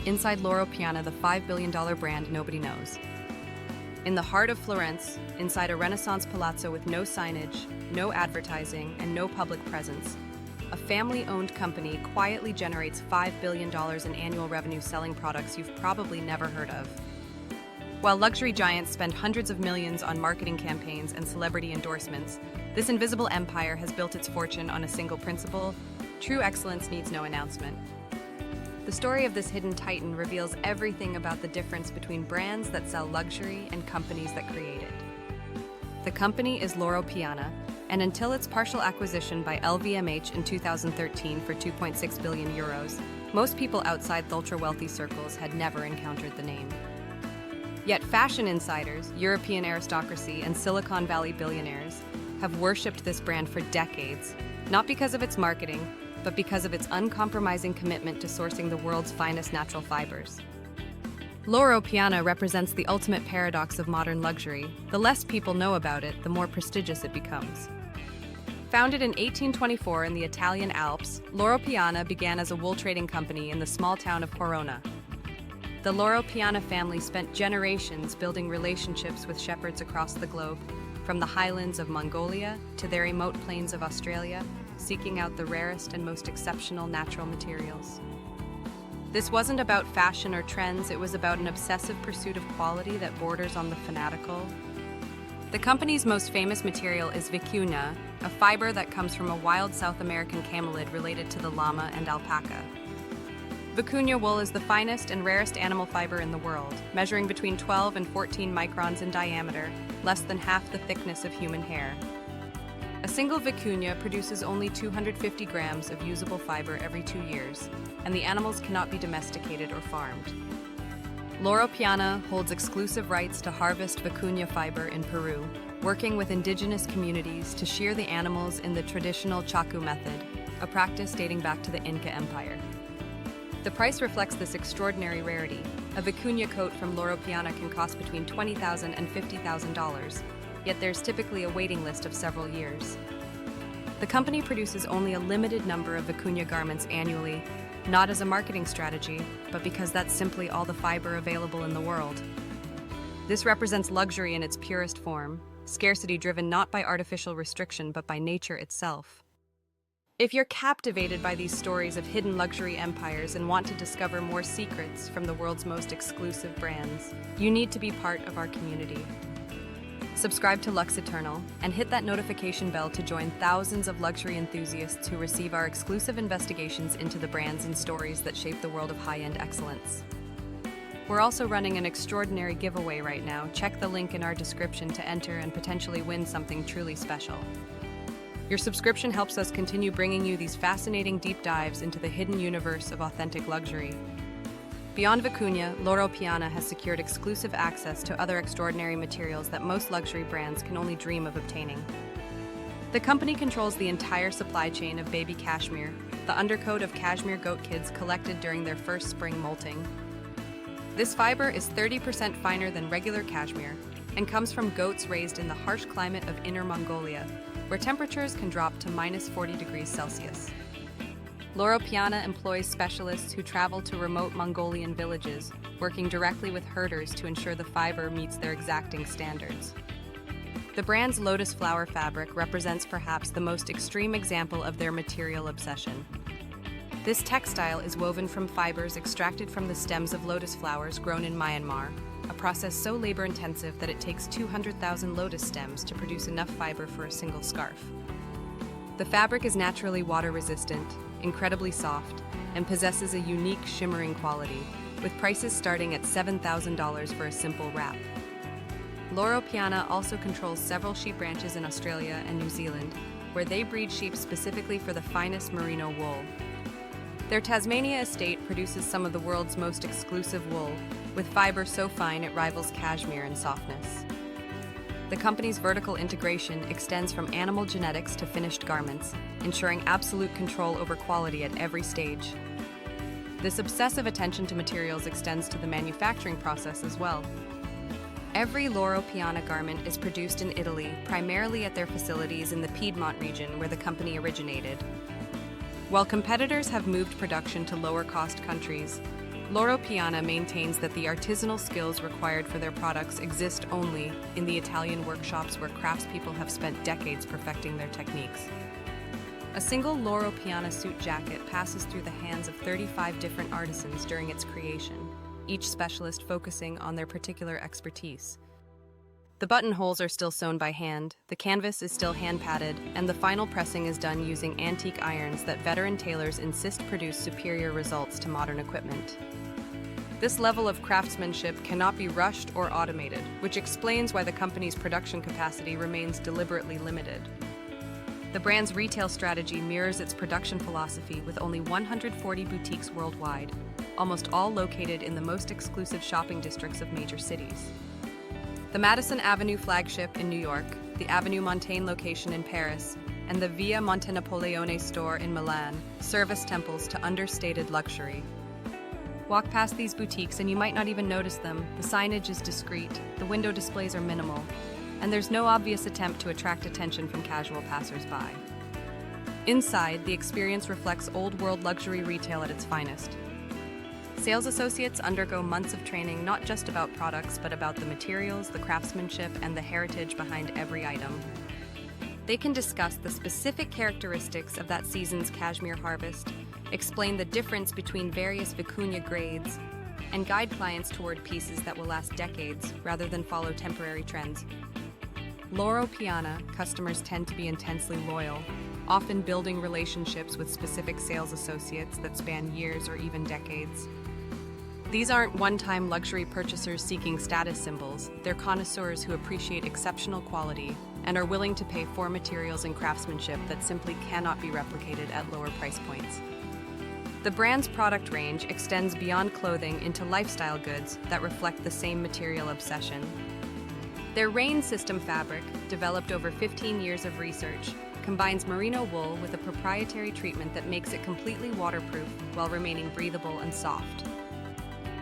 inside Loro Piana, the $5 billion brand nobody knows. In the heart of Florence, inside a Renaissance palazzo with no signage, no advertising, and no public presence, a family-owned company quietly generates $5 billion in annual revenue selling products you've probably never heard of. While luxury giants spend hundreds of millions on marketing campaigns and celebrity endorsements, this invisible empire has built its fortune on a single principle: true excellence needs no announcement. The story of this hidden titan reveals everything about the difference between brands that sell luxury and companies that create it. The company is Loro Piana, and until its partial acquisition by LVMH in 2013 for 2.6 billion euros, most people outside the ultra-wealthy circles had never encountered the name. Yet fashion insiders, European aristocracy, and Silicon Valley billionaires have worshipped this brand for decades, not because of its marketing, but because of its uncompromising commitment to sourcing the world's finest natural fibers. Loro Piana represents the ultimate paradox of modern luxury. The less people know about it, the more prestigious it becomes. Founded in 1824 in the Italian Alps, Loro Piana began as a wool trading company in the small town of Corona. The Loro Piana family spent generations building relationships with shepherds across the globe, from the highlands of Mongolia to their remote plains of Australia, seeking out the rarest and most exceptional natural materials. This wasn't about fashion or trends, it was about an obsessive pursuit of quality that borders on the fanatical. The company's most famous material is vicuña, a fiber that comes from a wild South American camelid related to the llama and alpaca. VicuñaWool is the finest and rarest animal fiber in the world, measuring between 12 and 14 microns in diameter, less than half the thickness of human hair. A single vicuña produces only 250 grams of usable fiber every 2 years, and the animals cannot be domesticated or farmed. Loro Piana holds exclusive rights to harvest vicuña fiber in Peru, working with indigenous communities to shear the animals in the traditional chaku method, a practice dating back to the Inca Empire. The price reflects this extraordinary rarity. A vicuña coat from Loro Piana can cost between $20,000 and $50,000, yet there's typically a waiting list of several years. The company produces only a limited number of vicuña garments annually, not as a marketing strategy, but because that's simply all the fiber available in the world. This represents luxury in its purest form, scarcity driven not by artificial restriction but by nature itself. If you're captivated by these stories of hidden luxury empires and want to discover more secrets from the world's most exclusive brands, you need to be part of our community. Subscribe to Lux Eternal and hit that notification bell to join thousands of luxury enthusiasts who receive our exclusive investigations into the brands and stories that shape the world of high-end excellence. We're also running an extraordinary giveaway right now. Check the link in our description to enter and potentially win something truly special. Your subscription helps us continue bringing you these fascinating deep dives into the hidden universe of authentic luxury. Beyond vicuña, Loro Piana has secured exclusive access to other extraordinary materials that most luxury brands can only dream of obtaining. The company controls the entire supply chain of baby cashmere, the undercoat of cashmere goat kids collected during their first spring molting. This fiber is 30% finer than regular cashmere and comes from goats raised in the harsh climate of Inner Mongolia, where temperatures can drop to minus 40 degrees Celsius. Loro Piana employs specialists who travel to remote Mongolian villages, working directly with herders to ensure the fiber meets their exacting standards. The brand's lotus flower fabric represents perhaps the most extreme example of their material obsession. This textile is woven from fibers extracted from the stems of lotus flowers grown in Myanmar, a process so labor-intensive that it takes 200,000 lotus stems to produce enough fiber for a single scarf. The fabric is naturally water-resistant, incredibly soft, and possesses a unique shimmering quality, with prices starting at $7,000 for a simple wrap. Loro Piana also controls several sheep ranches in Australia and New Zealand, where they breed sheep specifically for the finest merino wool. Their Tasmania estate produces some of the world's most exclusive wool, with fiber so fine it rivals cashmere in softness. The company's vertical integration extends from animal genetics to finished garments, ensuring absolute control over quality at every stage. This obsessive attention to materials extends to the manufacturing process as well. Every Loro Piana garment is produced in Italy, primarily at their facilities in the Piedmont region where the company originated. While competitors have moved production to lower-cost countries, Loro Piana maintains that the artisanal skills required for their products exist only in the Italian workshops where craftspeople have spent decades perfecting their techniques. A single Loro Piana suit jacket passes through the hands of 35 different artisans during its creation, each specialist focusing on their particular expertise. The buttonholes are still sewn by hand, the canvas is still hand-padded, and the final pressing is done using antique irons that veteran tailors insist produce superior results to modern equipment. This level of craftsmanship cannot be rushed or automated, which explains why the company's production capacity remains deliberately limited. The brand's retail strategy mirrors its production philosophy with only 140 boutiques worldwide, almost all located in the most exclusive shopping districts of major cities. The Madison Avenue flagship in New York, the Avenue Montaigne location in Paris, and the Via Monte Napoleone store in Milan serve as temples to understated luxury. Walk past these boutiques and you might not even notice them. The signage is discreet, the window displays are minimal, and there's no obvious attempt to attract attention from casual passers-by. Inside, the experience reflects old-world luxury retail at its finest. Sales associates undergo months of training not just about products, but about the materials, the craftsmanship, and the heritage behind every item. They can discuss the specific characteristics of that season's cashmere harvest, explain the difference between various vicuña grades, and guide clients toward pieces that will last decades rather than follow temporary trends. Loro Piana customers tend to be intensely loyal, often building relationships with specific sales associates that span years or even decades. These aren't one-time luxury purchasers seeking status symbols, they're connoisseurs who appreciate exceptional quality and are willing to pay for materials and craftsmanship that simply cannot be replicated at lower price points. The brand's product range extends beyond clothing into lifestyle goods that reflect the same material obsession. Their rain system fabric, developed over 15 years of research, combines merino wool with a proprietary treatment that makes it completely waterproof while remaining breathable and soft.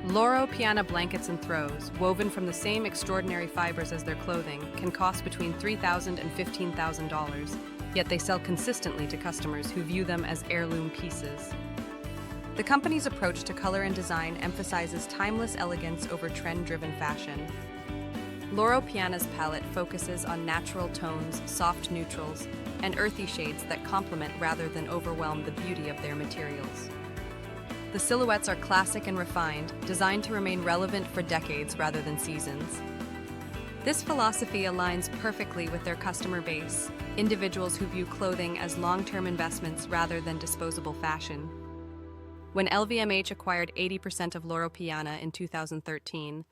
Loro Piana blankets and throws, woven from the same extraordinary fibers as their clothing, can cost between $3,000 and $15,000, yet they sell consistently to customers who view them as heirloom pieces. The company's approach to color and design emphasizes timeless elegance over trend-driven fashion. Loro Piana's palette focuses on natural tones, soft neutrals, and earthy shades that complement rather than overwhelm the beauty of their materials. The silhouettes are classic and refined, designed to remain relevant for decades rather than seasons. This philosophy aligns perfectly with their customer base, individuals who view clothing as long-term investments rather than disposable fashion. When LVMH acquired 80% of Loro Piana in 2013,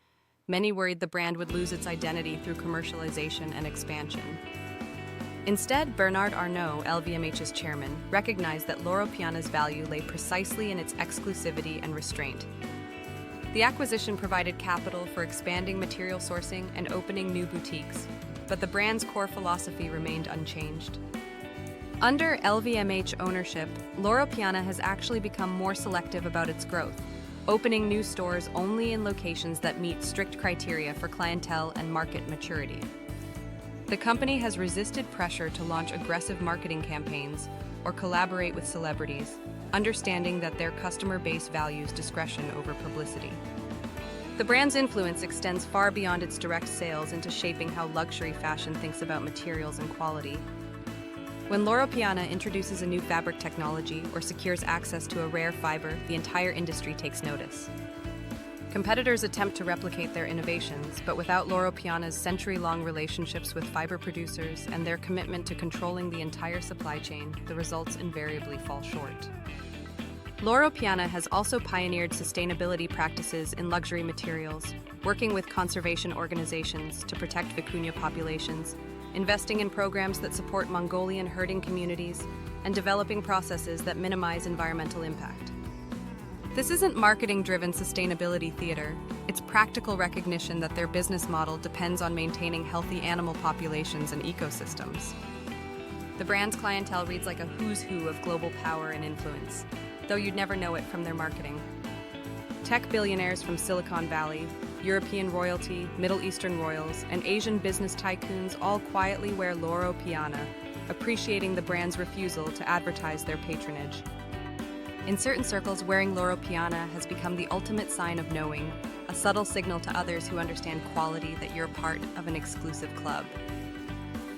many worried the brand would lose its identity through commercialization and expansion. Instead, Bernard Arnault, LVMH's chairman, recognized that Loro Piana's value lay precisely in its exclusivity and restraint. The acquisition provided capital for expanding material sourcing and opening new boutiques, but the brand's core philosophy remained unchanged. Under LVMH ownership, Loro Piana has actually become more selective about its growth, opening new stores only in locations that meet strict criteria for clientele and market maturity. The company has resisted pressure to launch aggressive marketing campaigns or collaborate with celebrities, understanding that their customer base values discretion over publicity. The brand's influence extends far beyond its direct sales into shaping how luxury fashion thinks about materials and quality. When Loro Piana introduces a new fabric technology or secures access to a rare fiber, the entire industry takes notice. Competitors attempt to replicate their innovations, but without Loro Piana's century-long relationships with fiber producers and their commitment to controlling the entire supply chain, the results invariably fall short. Loro Piana has also pioneered sustainability practices in luxury materials, working with conservation organizations to protect vicuña populations, investing in programs that support Mongolian herding communities, and developing processes that minimize environmental impact. This isn't marketing-driven sustainability theater, it's practical recognition that their business model depends on maintaining healthy animal populations and ecosystems. The brand's clientele reads like a who's who of global power and influence, though you'd never know it from their marketing. Tech billionaires from Silicon Valley, European royalty, Middle Eastern royals, and Asian business tycoons all quietly wear Loro Piana, appreciating the brand's refusal to advertise their patronage. In certain circles, wearing Loro Piana has become the ultimate sign of knowing, a subtle signal to others who understand quality that you're part of an exclusive club.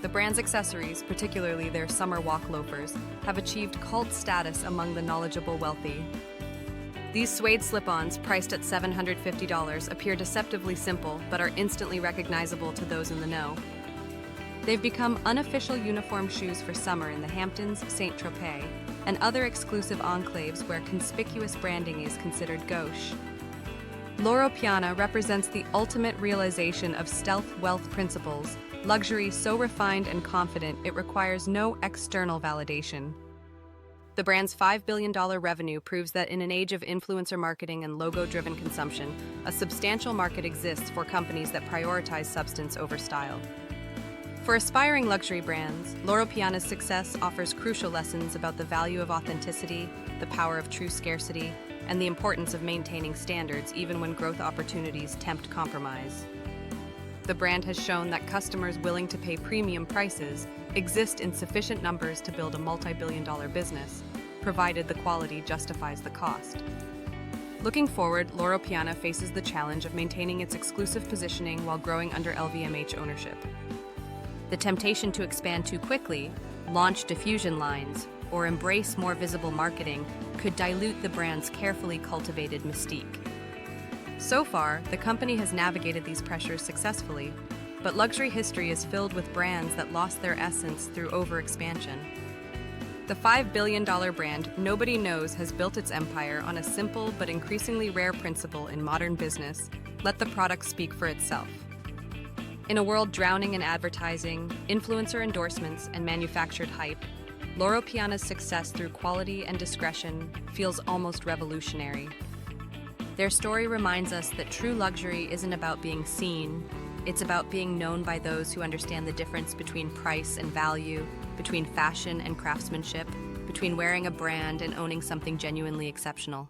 The brand's accessories, particularly their summer walk loafers, have achieved cult status among the knowledgeable wealthy. These suede slip-ons, priced at $750, appear deceptively simple but are instantly recognizable to those in the know. They've become unofficial uniform shoes for summer in the Hamptons, Saint-Tropez, and other exclusive enclaves where conspicuous branding is considered gauche. Loro Piana represents the ultimate realization of stealth wealth principles, luxury so refined and confident it requires no external validation. The brand's $5 billion revenue proves that in an age of influencer marketing and logo-driven consumption, a substantial market exists for companies that prioritize substance over style. For aspiring luxury brands, Loro Piana's success offers crucial lessons about the value of authenticity, the power of true scarcity, and the importance of maintaining standards even when growth opportunities tempt compromise. The brand has shown that customers willing to pay premium prices exist in sufficient numbers to build a multi-billion-dollar business, provided the quality justifies the cost. Looking forward, Loro Piana faces the challenge of maintaining its exclusive positioning while growing under LVMH ownership. The temptation to expand too quickly, launch diffusion lines, or embrace more visible marketing could dilute the brand's carefully cultivated mystique. So far, the company has navigated these pressures successfully, but luxury history is filled with brands that lost their essence through overexpansion. The $5 billion brand nobody knows has built its empire on a simple but increasingly rare principle in modern business: let the product speak for itself. In a world drowning in advertising, influencer endorsements, and manufactured hype, Loro Piana's success through quality and discretion feels almost revolutionary. Their story reminds us that true luxury isn't about being seen, it's about being known by those who understand the difference between price and value, between fashion and craftsmanship, between wearing a brand and owning something genuinely exceptional.